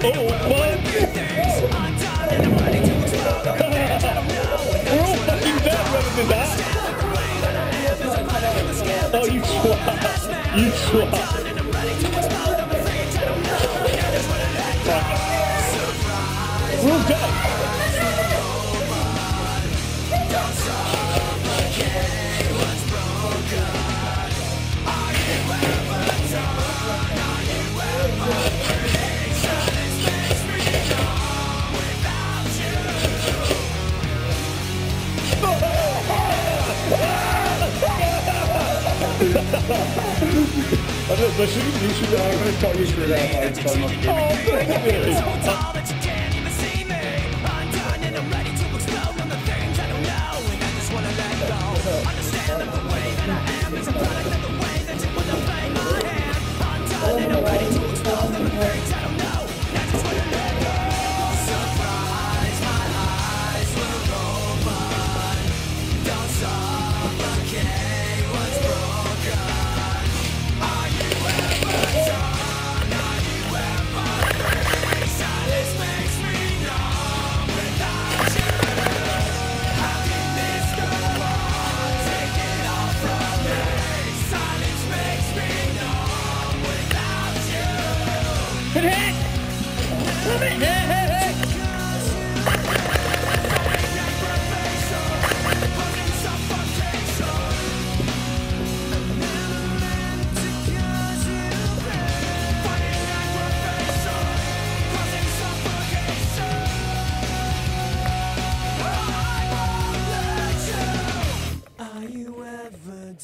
We're all fucking dead whoever did that. Oh, you twat. You twat. Right. We're all dead. You should I'm going to cut you through that.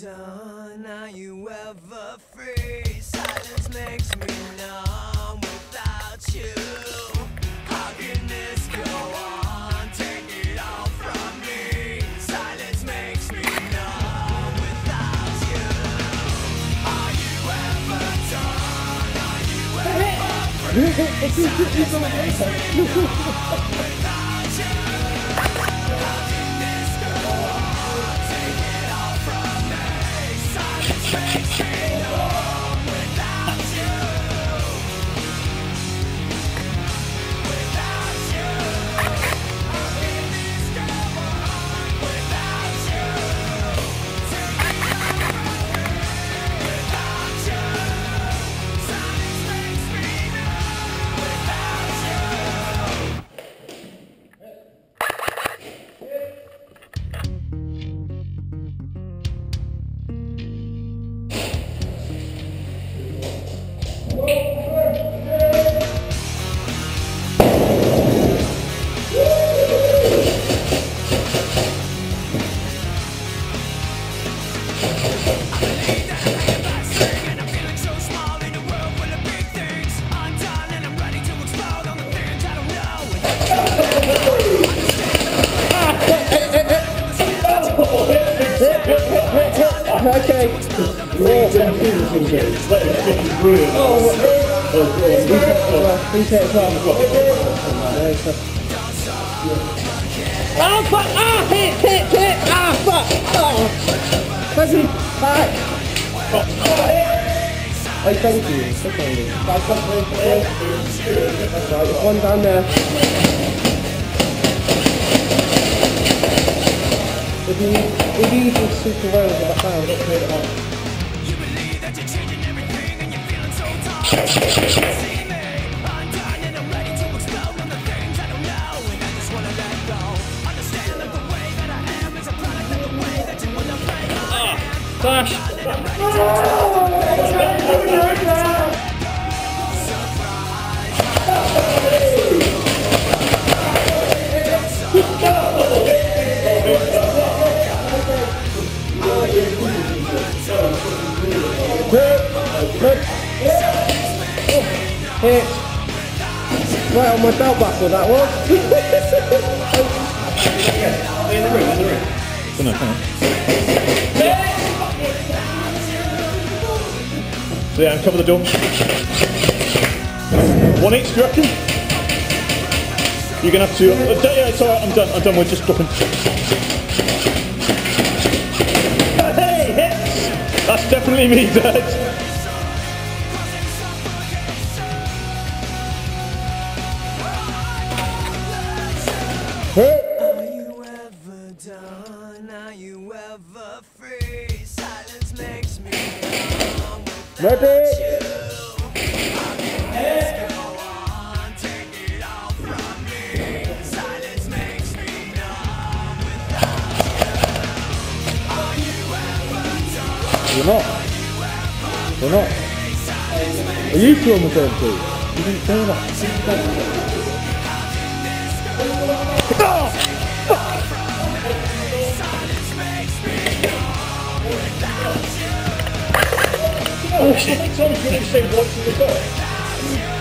Done? Are you ever free? Silence makes me numb without you. How can this go on? Take it all from me. Silence makes me numb without you. Are you ever done? Are you ever free? Silence makes me numb without you. How can this go on? Take it all from me. Silence makes me numb without you. Without you. How can this go on? Without you. Take it all from me. Without you. Silence makes me numb without you. Okay. Oh fuck! Ah! Hit! Ah fuck! Oh! Press it back! Oh, thank you. Okay. That's right, there's one down there. If you just super well with that down, let's put it on. You believe that you're changing everything and you're feeling so tired. See me, I'm done and I'm ready to explode on the things I don't know and I just wanna let go. Understand that the way that I am is a product of the way that you wanna play. Flash! Hit! Right on my belt buckle that was. In the ring. Come on. So yeah, cover the door. 1 each, do you reckon? You're gonna have to. Yeah, it's alright. I'm done. We're just dropping. Hey, hits! That's definitely me, Dad. you ever free? Silence makes me numb without Ready? you. How can this go on? Take it all from me. Silence makes me numb without you. Are you ever done? You're not. You're not. Are you two on the same team? You didn't say that. Ah! Oh shit, someone's going to say what's in the door.